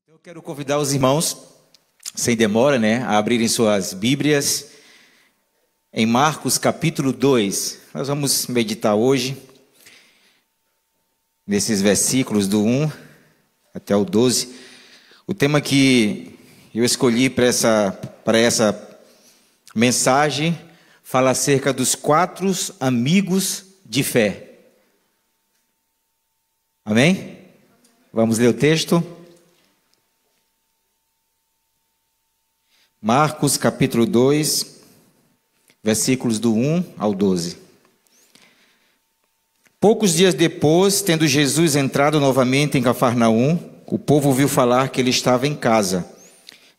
Eu quero convidar os irmãos, sem demora, a abrirem suas Bíblias em Marcos capítulo 2. Nós vamos meditar hoje nesses versículos do 1 até o 12. O tema que eu escolhi para essa mensagem fala acerca dos 4 amigos de fé. Amém? Vamos ler o texto. Marcos capítulo 2, versículos do 1 ao 12. Poucos dias depois, tendo Jesus entrado novamente em Cafarnaum, o povo ouviu falar que ele estava em casa.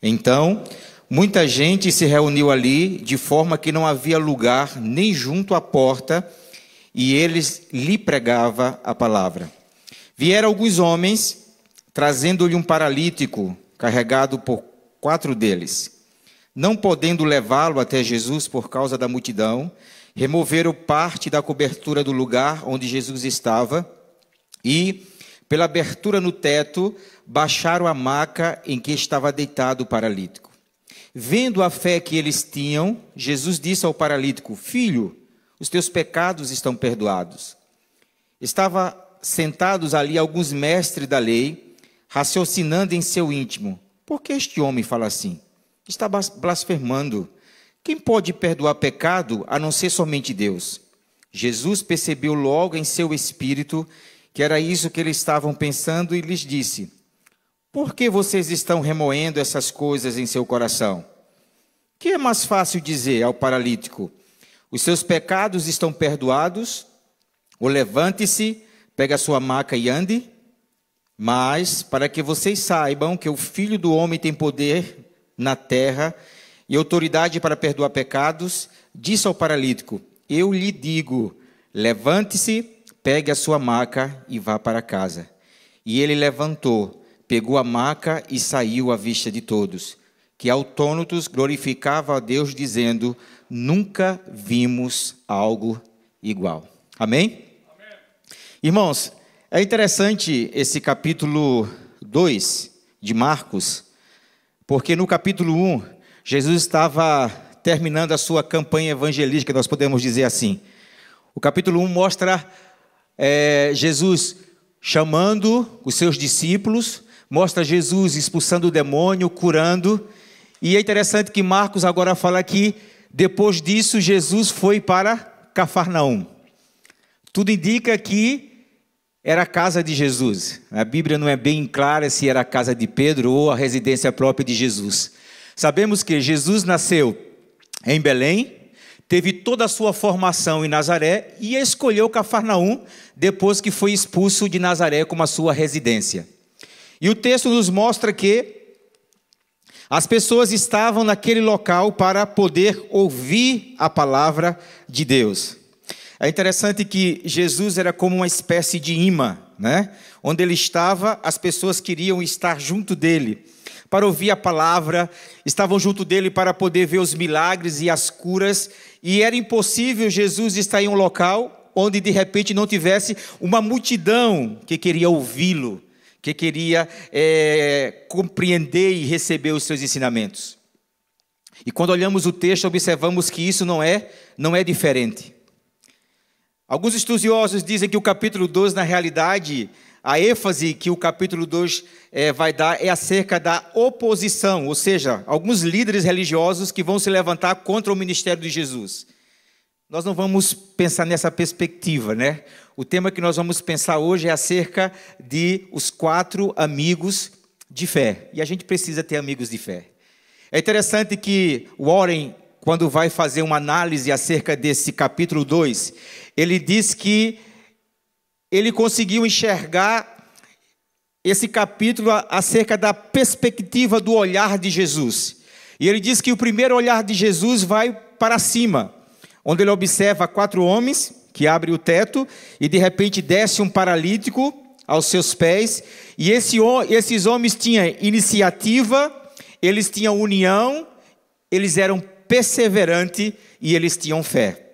Então, muita gente se reuniu ali, de forma que não havia lugar nem junto à porta, e eles lhe pregava a palavra. Vieram alguns homens, trazendo-lhe um paralítico, carregado por 4 deles. Não podendo levá-lo até Jesus por causa da multidão, removeram parte da cobertura do lugar onde Jesus estava e, pela abertura no teto, baixaram a maca em que estava deitado o paralítico. Vendo a fé que eles tinham, Jesus disse ao paralítico: Filho, os teus pecados estão perdoados. Estavam sentados ali alguns mestres da lei, raciocinando em seu íntimo: por que este homem fala assim? Está blasfemando. Quem pode perdoar pecado a não ser somente Deus? Jesus percebeu logo em seu espírito que era isso que eles estavam pensando e lhes disse: por que vocês estão remoendo essas coisas em seu coração? Que é mais fácil dizer ao paralítico: os seus pecados estão perdoados, ou levante-se, pegue a sua maca e ande? Mas, para que vocês saibam que o Filho do Homem tem poder na terra e autoridade para perdoar pecados, disse ao paralítico: eu lhe digo, levante-se, pegue a sua maca e vá para casa. E ele levantou, pegou a maca e saiu à vista de todos, que autônitos glorificavam a Deus, dizendo: nunca vimos algo igual. Amém? Amém. Irmãos, é interessante esse capítulo 2 de Marcos, porque no capítulo 1, Jesus estava terminando a sua campanha evangelística, nós podemos dizer assim. O capítulo 1 mostra Jesus chamando os seus discípulos, mostra Jesus expulsando o demônio, curando. E é interessante que Marcos agora fala que, depois disso, Jesus foi para Cafarnaum. Tudo indica que era a casa de Jesus. A Bíblia não é bem clara se era a casa de Pedro ou a residência própria de Jesus. Sabemos que Jesus nasceu em Belém, teve toda a sua formação em Nazaré e escolheu Cafarnaum depois que foi expulso de Nazaré como a sua residência. E o texto nos mostra que as pessoas estavam naquele local para poder ouvir a palavra de Deus. É interessante que Jesus era como uma espécie de imã, Onde ele estava, as pessoas queriam estar junto dele para ouvir a palavra, estavam junto dele para poder ver os milagres e as curas, e era impossível Jesus estar em um local onde de repente não tivesse uma multidão que queria ouvi-lo, que queria compreender e receber os seus ensinamentos. E quando olhamos o texto, observamos que isso não é diferente. Alguns estudiosos dizem que o capítulo 2, na realidade, a ênfase que o capítulo 2 vai dar é acerca da oposição, ou seja, alguns líderes religiosos que vão se levantar contra o ministério de Jesus. Nós não vamos pensar nessa perspectiva, O tema que nós vamos pensar hoje é acerca de os 4 amigos de fé. E a gente precisa ter amigos de fé. É interessante que Warren, quando vai fazer uma análise acerca desse capítulo 2, ele diz que ele conseguiu enxergar esse capítulo acerca da perspectiva do olhar de Jesus. E ele diz que o primeiro olhar de Jesus vai para cima, onde ele observa 4 homens que abrem o teto e de repente desce um paralítico aos seus pés. E esses homens tinham iniciativa, eles tinham união, eles eram perseverantes e eles tinham fé.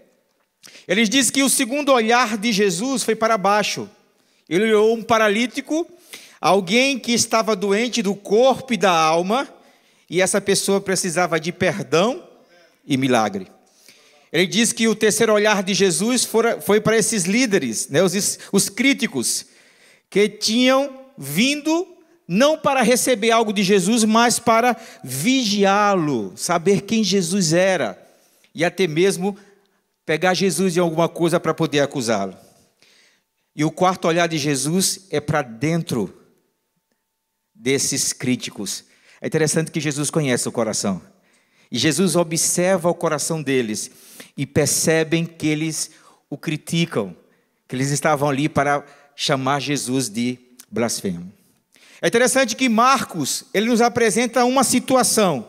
Eles dizem que o segundo olhar de Jesus foi para baixo. Ele olhou um paralítico, Alguém que estava doente do corpo e da alma, e essa pessoa precisava de perdão e milagre. Ele diz que o terceiro olhar de Jesus foi para esses líderes, né, os críticos, que tinham vindo não para receber algo de Jesus, mas para vigiá-lo, saber quem Jesus era, e até mesmo pegar Jesus em alguma coisa para poder acusá-lo. E o quarto olhar de Jesus é para dentro desses críticos. É interessante que Jesus conhece o coração. E Jesus observa o coração deles e percebem que eles o criticam, que eles estavam ali para chamar Jesus de blasfemo. É interessante que Marcos, ele nos apresenta uma situação.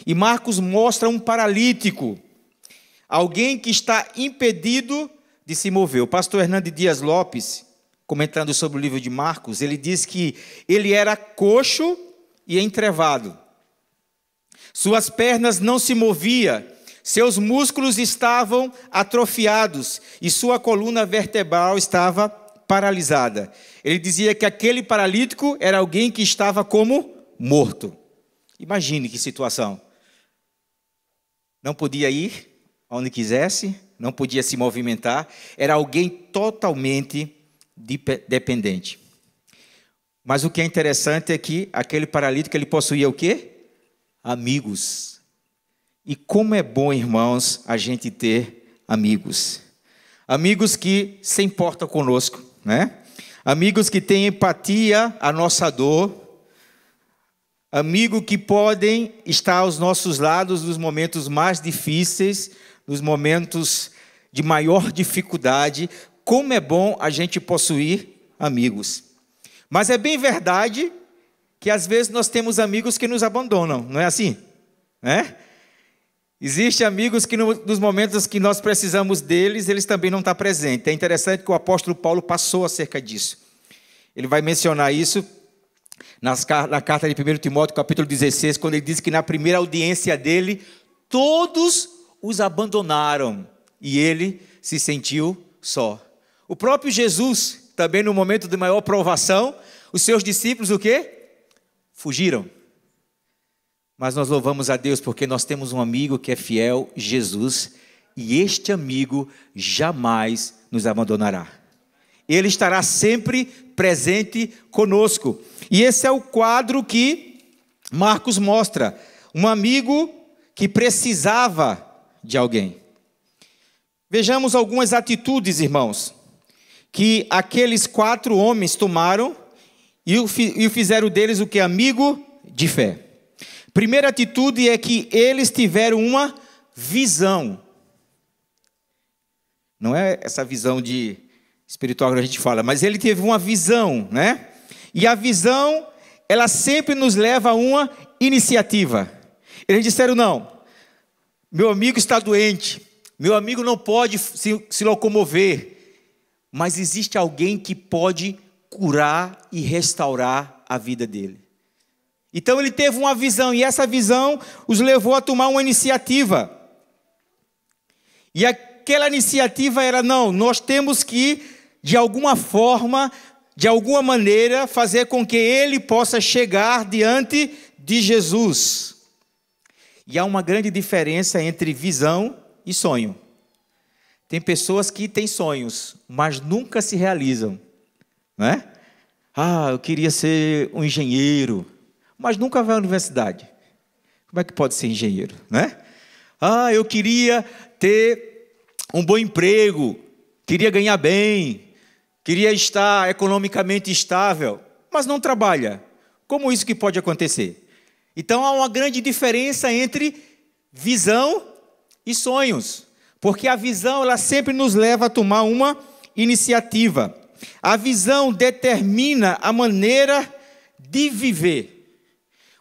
E Marcos mostra um paralítico, alguém que está impedido de se mover. O pastor Hernando Dias Lopes, comentando sobre o livro de Marcos, ele diz que ele era coxo e entrevado. Suas pernas não se moviam, seus músculos estavam atrofiados e sua coluna vertebral estava paralisada. Ele dizia que aquele paralítico era alguém que estava como morto. Imagine que situação. Não podia ir onde quisesse, não podia se movimentar, era alguém totalmente dependente. Mas o que é interessante é que aquele paralítico, ele possuía o quê? Amigos. E como é bom, irmãos, a gente ter amigos. Amigos que se importam conosco, né? Amigos que têm empatia à nossa dor. Amigos que podem estar aos nossos lados nos momentos mais difíceis, nos momentos de maior dificuldade. Como é bom a gente possuir amigos. Mas é bem verdade que às vezes nós temos amigos que nos abandonam, não é assim? Né? Existem amigos que nos momentos que nós precisamos deles, eles também não estão presentes. É interessante que o apóstolo Paulo passou acerca disso. Ele vai mencionar isso na carta de 1 Timóteo, capítulo 16, quando ele diz que na primeira audiência dele, todos os abandonaram e ele se sentiu só. O próprio Jesus, também no momento de maior provação, os seus discípulos o quê? Fugiram. Mas nós louvamos a Deus porque nós temos um amigo que é fiel, Jesus, e este amigo jamais nos abandonará. Ele estará sempre presente conosco. E esse é o quadro que Marcos mostra. Um amigo que precisava de alguém. Vejamos algumas atitudes, irmãos, que aqueles 4 homens tomaram e fizeram deles o que? Amigo de fé. Primeira atitude é que eles tiveram uma visão. Não é essa visão de espiritual que a gente fala, mas ele teve uma visão, né? E a visão, ela sempre nos leva a uma iniciativa. Eles disseram, não, meu amigo está doente, meu amigo não pode se locomover, mas existe alguém que pode curar e restaurar a vida dele. Então ele teve uma visão, e essa visão os levou a tomar uma iniciativa. E aquela iniciativa era, não, nós temos que, de alguma forma, de alguma maneira, fazer com que ele possa chegar diante de Jesus. E há uma grande diferença entre visão e sonho. Tem pessoas que têm sonhos, mas nunca se realizam, né? Eu queria ser um engenheiro, mas nunca vai à universidade. Como é que pode ser engenheiro, né? Eu queria ter um bom emprego, queria ganhar bem, queria estar economicamente estável, mas não trabalha. Como isso que pode acontecer? Então há uma grande diferença entre visão e sonhos, porque a visão ela sempre nos leva a tomar uma iniciativa. A visão determina a maneira de viver.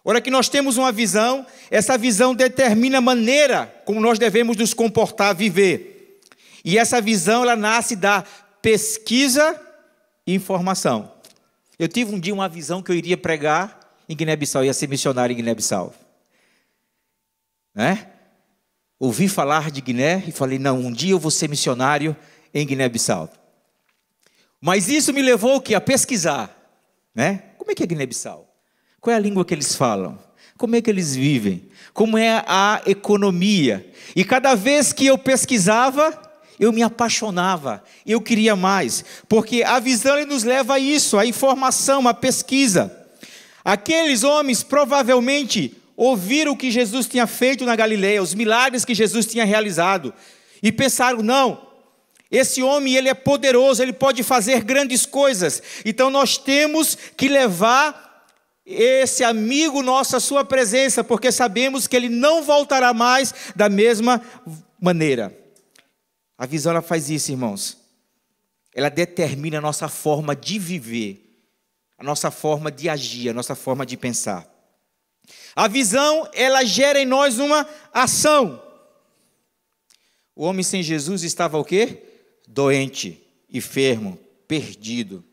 Ora que nós temos uma visão, essa visão determina a maneira como nós devemos nos comportar, viver. E essa visão ela nasce da pesquisa e informação. Eu tive um dia uma visão que eu iria pregar em Guiné-Bissau, ia ser missionário em Guiné-Bissau. Né? Ouvi falar de Guiné e falei, não, um dia eu vou ser missionário em Guiné-Bissau. Mas isso me levou o quê? A pesquisar. Né? Como como é que é Guiné-Bissau? Qual é a língua que eles falam? Como é que eles vivem? Como é a economia? E cada vez que eu pesquisava, eu me apaixonava, eu queria mais, porque a visão ele nos leva a isso, a informação, a pesquisa. Aqueles homens provavelmente ouviram o que Jesus tinha feito na Galileia, os milagres que Jesus tinha realizado, e pensaram, não, esse homem ele é poderoso, ele pode fazer grandes coisas, então nós temos que levar esse amigo nosso à sua presença, porque sabemos que ele não voltará mais da mesma maneira. A visão ela faz isso, irmãos. Ela determina a nossa forma de viver, a nossa forma de agir, a nossa forma de pensar. A visão, ela gera em nós uma ação. O homem sem Jesus estava o quê? Doente, enfermo, perdido,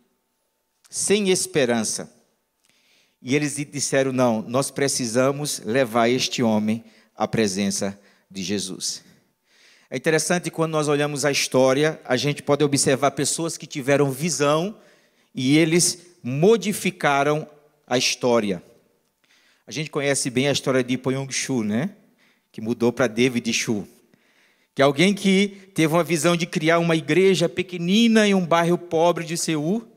sem esperança. E eles disseram, não, nós precisamos levar este homem à presença de Jesus. É interessante quando nós olhamos a história, a gente pode observar pessoas que tiveram visão e eles modificaram a história. A gente conhece bem a história de Poyong Shu, né? Que mudou para David Shu. Que é alguém que teve uma visão de criar uma igreja pequenina em um bairro pobre de Seul.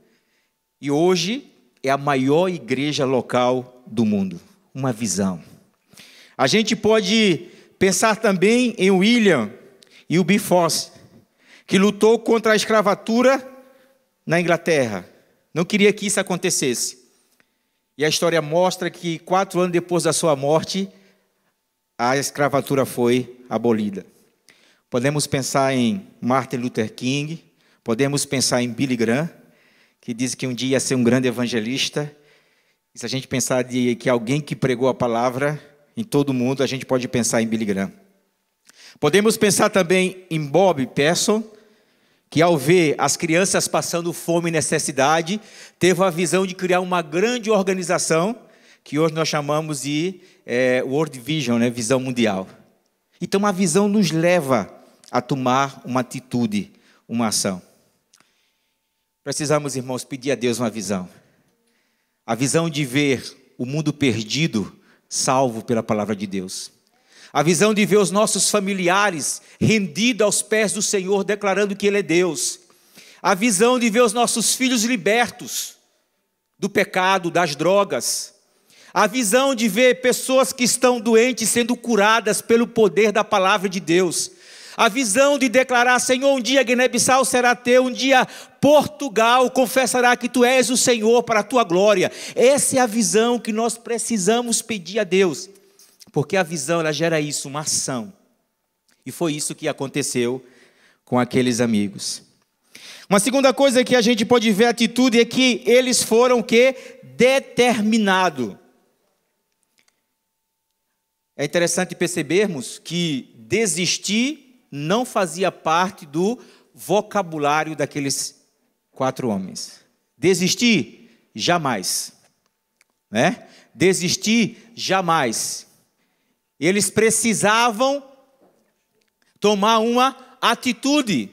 E hoje é a maior igreja local do mundo. Uma visão. A gente pode pensar também em William e o Wilberforce, que lutou contra a escravatura na Inglaterra. Não queria que isso acontecesse. E a história mostra que 4 anos depois da sua morte, a escravatura foi abolida. Podemos pensar em Martin Luther King, podemos pensar em Billy Graham, que diz que um dia ia ser um grande evangelista. E se a gente pensar que alguém que pregou a palavra em todo o mundo, a gente pode pensar em Billy Graham. Podemos pensar também em Bob Pearson, que ao ver as crianças passando fome e necessidade, teve a visão de criar uma grande organização, que hoje nós chamamos de World Vision, né? Visão mundial. Então a visão nos leva a tomar uma atitude, uma ação. Precisamos, irmãos, pedir a Deus uma visão. A visão de ver o mundo perdido, salvo pela palavra de Deus. A visão de ver os nossos familiares rendidos aos pés do Senhor, declarando que Ele é Deus. A visão de ver os nossos filhos libertos do pecado, das drogas. A visão de ver pessoas que estão doentes sendo curadas pelo poder da palavra de Deus. A visão de declarar, Senhor, um dia Guiné-Bissau será teu, um dia Portugal confessará que tu és o Senhor para a tua glória. Essa é a visão que nós precisamos pedir a Deus. Porque a visão, ela gera isso, uma ação. E foi isso que aconteceu com aqueles amigos. Uma segunda coisa que a gente pode ver a atitude é que eles foram o quê? Determinados. É interessante percebermos que desistir não fazia parte do vocabulário daqueles 4 homens. Desistir? Jamais. Né? Desistir? Jamais. Eles precisavam tomar uma atitude.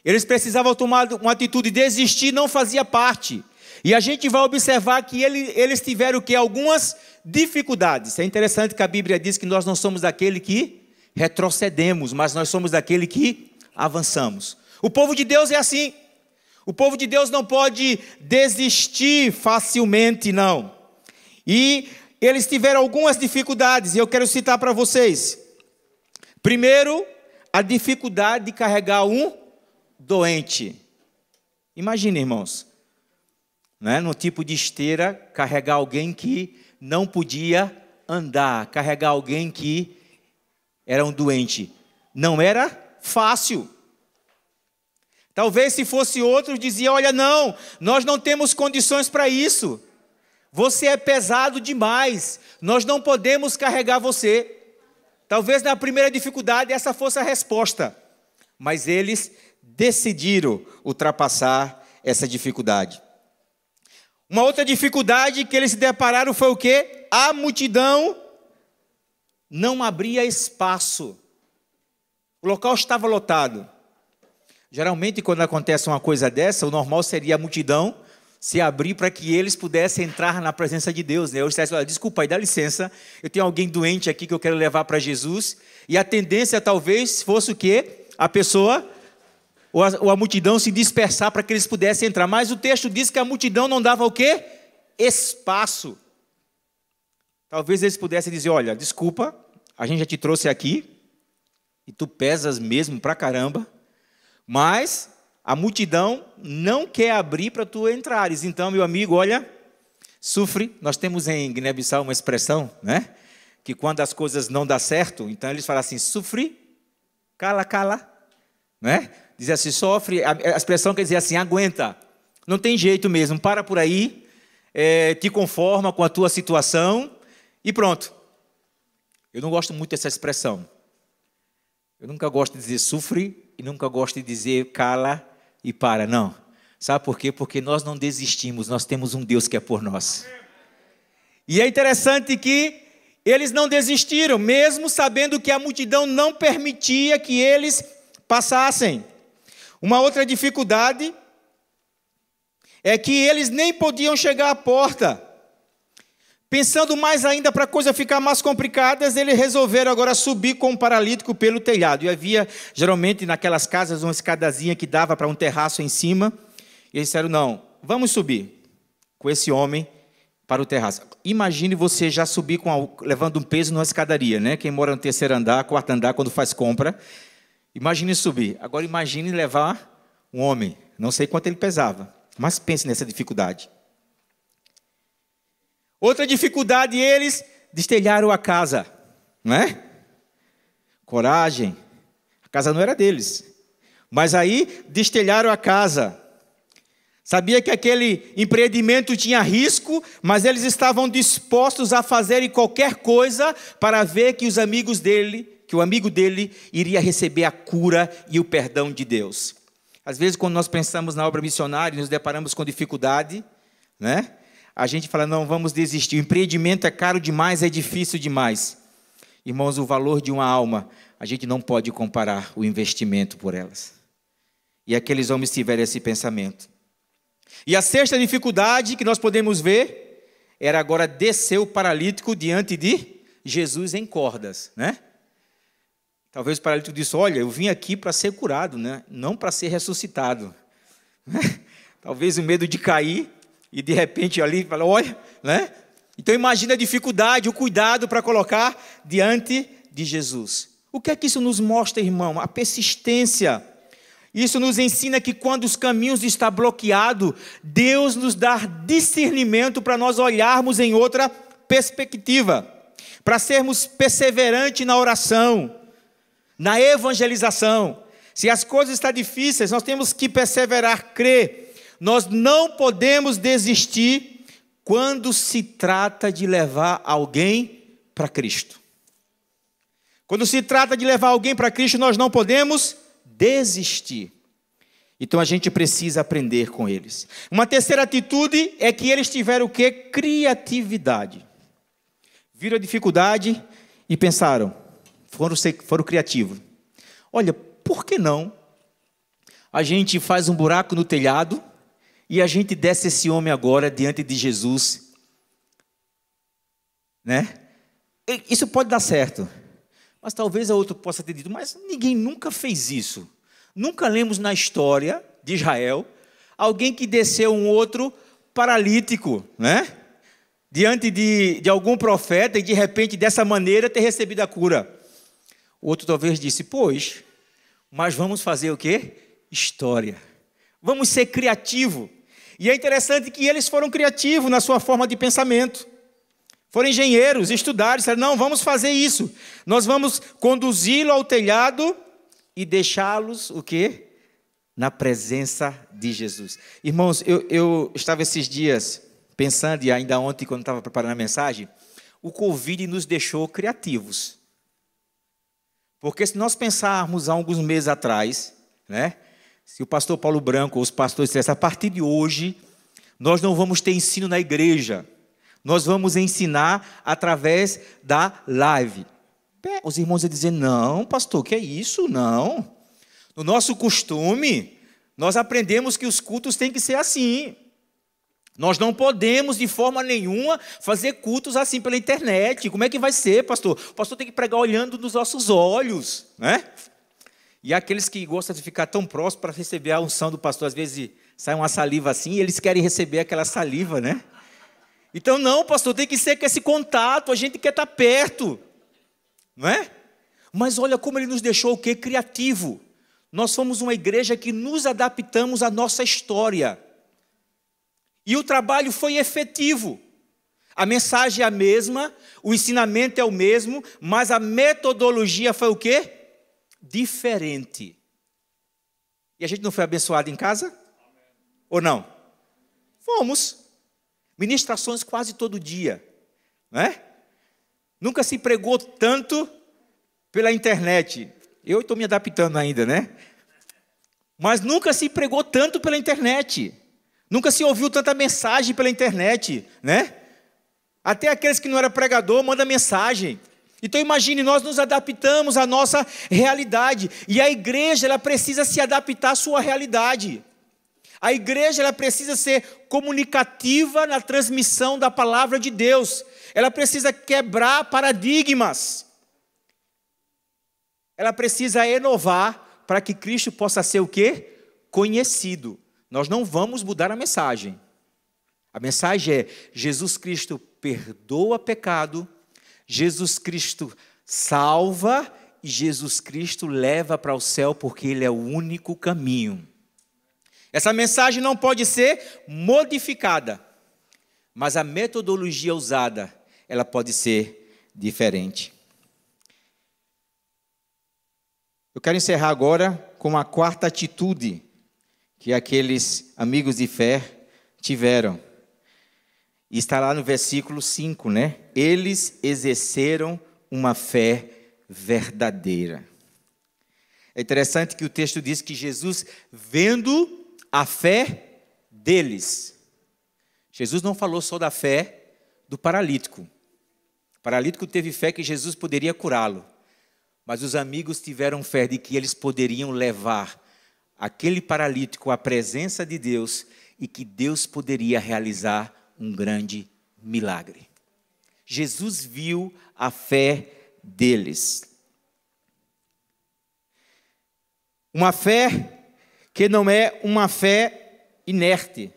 Eles precisavam tomar uma atitude. Desistir não fazia parte. E a gente vai observar que eles tiveram o quê? Algumas dificuldades. É interessante que a Bíblia diz que nós não somos daquele que retrocedemos, mas nós somos daquele que avançamos. O povo de Deus é assim. O povo de Deus não pode desistir facilmente, não. E eles tiveram algumas dificuldades, e eu quero citar para vocês. Primeiro, a dificuldade de carregar um doente. Imagine, irmãos, né, no tipo de esteira, carregar alguém que não podia andar, carregar alguém que era um doente. Não era fácil. Talvez se fosse outro, dizia, olha, não, nós não temos condições para isso. Você é pesado demais, nós não podemos carregar você. Talvez na primeira dificuldade essa fosse a resposta. Mas eles decidiram ultrapassar essa dificuldade. Uma outra dificuldade que eles se depararam foi o quê? A multidão não abria espaço. O local estava lotado. Geralmente, quando acontece uma coisa dessa, o normal seria a multidão se abrir para que eles pudessem entrar na presença de Deus. Né? Eu disse, olha, desculpa aí, dá licença, eu tenho alguém doente aqui que eu quero levar para Jesus. E a tendência talvez fosse o quê? A pessoa ou a multidão se dispersar para que eles pudessem entrar. Mas o texto diz que a multidão não dava o quê? Espaço. Talvez eles pudessem dizer, olha, desculpa, a gente já te trouxe aqui, e tu pesas mesmo pra caramba, mas a multidão não quer abrir para tu entrares. Então, meu amigo, olha, sofre. Nós temos em Guiné-Bissau uma expressão, né? Que quando as coisas não dão certo, então eles falam assim, sofre, cala, cala, né? Diz assim, sofre, a expressão quer dizer assim, aguenta. Não tem jeito mesmo, para por aí, te conforma com a tua situação e pronto. Eu não gosto muito dessa expressão. Eu nunca gosto de dizer sofre e nunca gosto de dizer cala e para, não. Sabe por quê? Porque nós não desistimos, nós temos um Deus que é por nós. E é interessante que eles não desistiram, mesmo sabendo que a multidão não permitia que eles passassem. Uma outra dificuldade é que eles nem podiam chegar à porta. Pensando mais ainda para a coisa ficar mais complicada, eles resolveram agora subir com um paralítico pelo telhado. E havia, geralmente, naquelas casas, uma escadazinha que dava para um terraço em cima. E eles disseram, não, vamos subir com esse homem para o terraço. Imagine você já subir levando um peso numa escadaria, né? Quem mora no terceiro andar, quarto andar, quando faz compra. Imagine subir. Agora imagine levar um homem. Não sei quanto ele pesava, mas pense nessa dificuldade. Outra dificuldade, eles destelharam a casa, não é? Coragem. A casa não era deles. Mas aí, destelharam a casa. Sabia que aquele empreendimento tinha risco, mas eles estavam dispostos a fazerem qualquer coisa para ver que o amigo dele iria receber a cura e o perdão de Deus. Às vezes, quando nós pensamos na obra missionária e nos deparamos com dificuldade, né? A gente fala, não, vamos desistir. O empreendimento é caro demais, é difícil demais. Irmãos, o valor de uma alma, a gente não pode comparar o investimento por elas. E aqueles homens tiveram esse pensamento. E a sexta dificuldade que nós podemos ver era agora descer o paralítico diante de Jesus em cordas, né? Talvez o paralítico disse, olha, eu vim aqui para ser curado, né? Não para ser ressuscitado. Talvez o medo de cair e de repente ali fala, olha, né? Então imagina a dificuldade, o cuidado para colocar diante de Jesus. O que é que isso nos mostra, irmão? A persistência. Isso nos ensina que quando os caminhos estão bloqueados, Deus nos dá discernimento para nós olharmos em outra perspectiva, para sermos perseverantes na oração, na evangelização. Se as coisas estão difíceis, nós temos que perseverar, crer. Nós não podemos desistir quando se trata de levar alguém para Cristo. Quando se trata de levar alguém para Cristo, nós não podemos desistir. Então a gente precisa aprender com eles. Uma terceira atitude é que eles tiveram o quê? Criatividade. Viram a dificuldade e pensaram, foram criativos. Olha, por que não a gente faz um buraco no telhado e a gente desce esse homem agora diante de Jesus, né? Isso pode dar certo. Mas talvez a outro possa ter dito, mas ninguém nunca fez isso. Nunca lemos na história de Israel alguém que desceu um outro paralítico, né? Diante de algum profeta e de repente dessa maneira ter recebido a cura. O outro talvez disse, pois, mas vamos fazer o quê? História. Vamos ser criativos. E é interessante que eles foram criativos na sua forma de pensamento. Foram engenheiros, estudaram, disseram, não, vamos fazer isso. Nós vamos conduzi-lo ao telhado e deixá-los, o quê? Na presença de Jesus. Irmãos, eu estava esses dias pensando, e ainda ontem, quando estava preparando a mensagem, o Covid nos deixou criativos. Porque se nós pensarmos há alguns meses atrás, né? Se o pastor Paulo Branco ou os pastores dissessem, a partir de hoje, nós não vamos ter ensino na igreja. Nós vamos ensinar através da live. Os irmãos iam dizer, não, pastor, que é isso? Não. No nosso costume, nós aprendemos que os cultos têm que ser assim. Nós não podemos, de forma nenhuma, fazer cultos assim pela internet. Como é que vai ser, pastor? O pastor tem que pregar olhando nos nossos olhos, né? E aqueles que gostam de ficar tão próximos para receber a unção do pastor, às vezes sai uma saliva assim e eles querem receber aquela saliva, né? Então, não, pastor, tem que ser com esse contato, a gente quer estar perto, não é? Mas olha como ele nos deixou o quê? Criativo. Nós somos uma igreja que nos adaptamos à nossa história. E o trabalho foi efetivo. A mensagem é a mesma, o ensinamento é o mesmo, mas a metodologia foi o quê? Diferente. E a gente não foi abençoado em casa? Amém. Ou não? Fomos. Ministrações quase todo dia, né? Nunca se pregou tanto pela internet. Eu estou me adaptando ainda, né? Mas nunca se pregou tanto pela internet. Nunca se ouviu tanta mensagem pela internet, né? Até aqueles que não eram pregador mandam mensagem. Então imagine, nós nos adaptamos à nossa realidade. E a igreja, ela precisa se adaptar à sua realidade. A igreja, ela precisa ser comunicativa na transmissão da palavra de Deus. Ela precisa quebrar paradigmas. Ela precisa inovar para que Cristo possa ser o quê? Conhecido. Nós não vamos mudar a mensagem. A mensagem é: Jesus Cristo perdoa pecado, Jesus Cristo salva e Jesus Cristo leva para o céu, porque Ele é o único caminho. Essa mensagem não pode ser modificada, mas a metodologia usada, ela pode ser diferente. Eu quero encerrar agora com a quarta atitude que aqueles amigos de fé tiveram. E está lá no versículo 5, né? Eles exerceram uma fé verdadeira. É interessante que o texto diz que Jesus, vendo a fé deles. Jesus não falou só da fé do paralítico. O paralítico teve fé que Jesus poderia curá-lo. Mas os amigos tiveram fé de que eles poderiam levar aquele paralítico à presença de Deus e que Deus poderia realizar um grande milagre. Jesus viu a fé deles. Uma fé que não é uma fé inerte,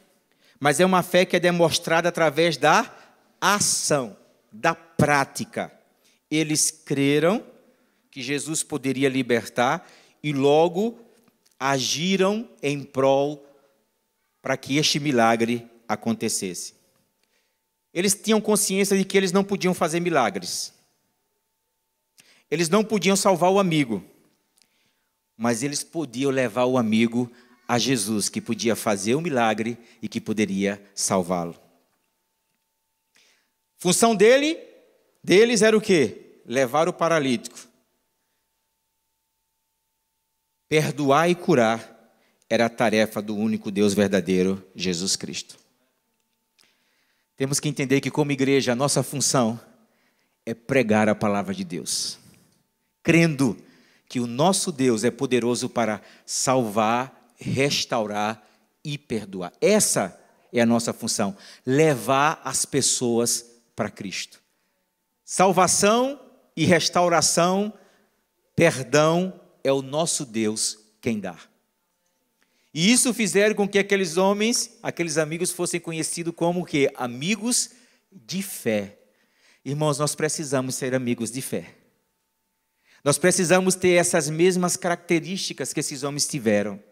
mas é uma fé que é demonstrada através da ação, da prática. Eles creram que Jesus poderia libertar e logo agiram em prol para que este milagre acontecesse. Eles tinham consciência de que eles não podiam fazer milagres. Eles não podiam salvar o amigo. Mas eles podiam levar o amigo a Jesus, que podia fazer o milagre e que poderia salvá-lo. Função deles era o quê? Levar o paralítico. Perdoar e curar era a tarefa do único Deus verdadeiro, Jesus Cristo. Temos que entender que, como igreja, a nossa função é pregar a palavra de Deus, crendo que o nosso Deus é poderoso para salvar, restaurar e perdoar. Essa é a nossa função, levar as pessoas para Cristo. Salvação e restauração, perdão, é o nosso Deus quem dá. E isso fizeram com que aqueles homens, aqueles amigos fossem conhecidos como o quê? Amigos de fé. Irmãos, nós precisamos ser amigos de fé. Nós precisamos ter essas mesmas características que esses homens tiveram.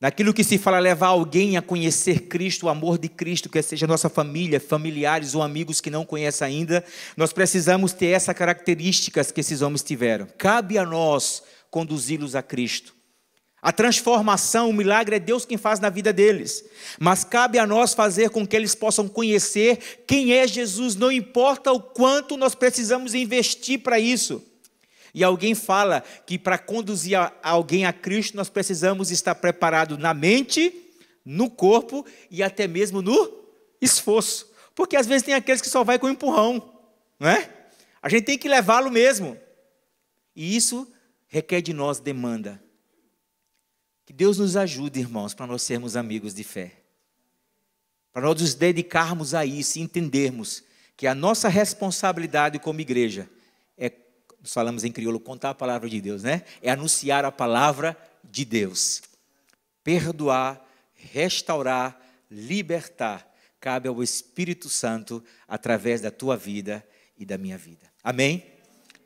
Naquilo que se fala levar alguém a conhecer Cristo, o amor de Cristo, quer seja nossa família, familiares ou amigos que não conhecem ainda, nós precisamos ter essas características que esses homens tiveram. Cabe a nós conduzi-los a Cristo. A transformação, o milagre é Deus quem faz na vida deles. Mas cabe a nós fazer com que eles possam conhecer quem é Jesus, não importa o quanto nós precisamos investir para isso. E alguém fala que para conduzir alguém a Cristo, nós precisamos estar preparados na mente, no corpo e até mesmo no esforço. Porque às vezes tem aqueles que só vai com empurrão, não é? A gente tem que levá-lo mesmo. E isso requer de nós demanda. Que Deus nos ajude, irmãos, para nós sermos amigos de fé. para nós nos dedicarmos a isso e entendermos que a nossa responsabilidade como igreja é, nós falamos em crioulo, contar a palavra de Deus, né? É anunciar a palavra de Deus. Perdoar, restaurar, libertar, cabe ao Espírito Santo através da tua vida e da minha vida. Amém?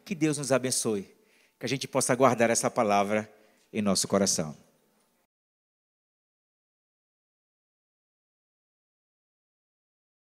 Que Deus nos abençoe, que a gente possa guardar essa palavra em nosso coração.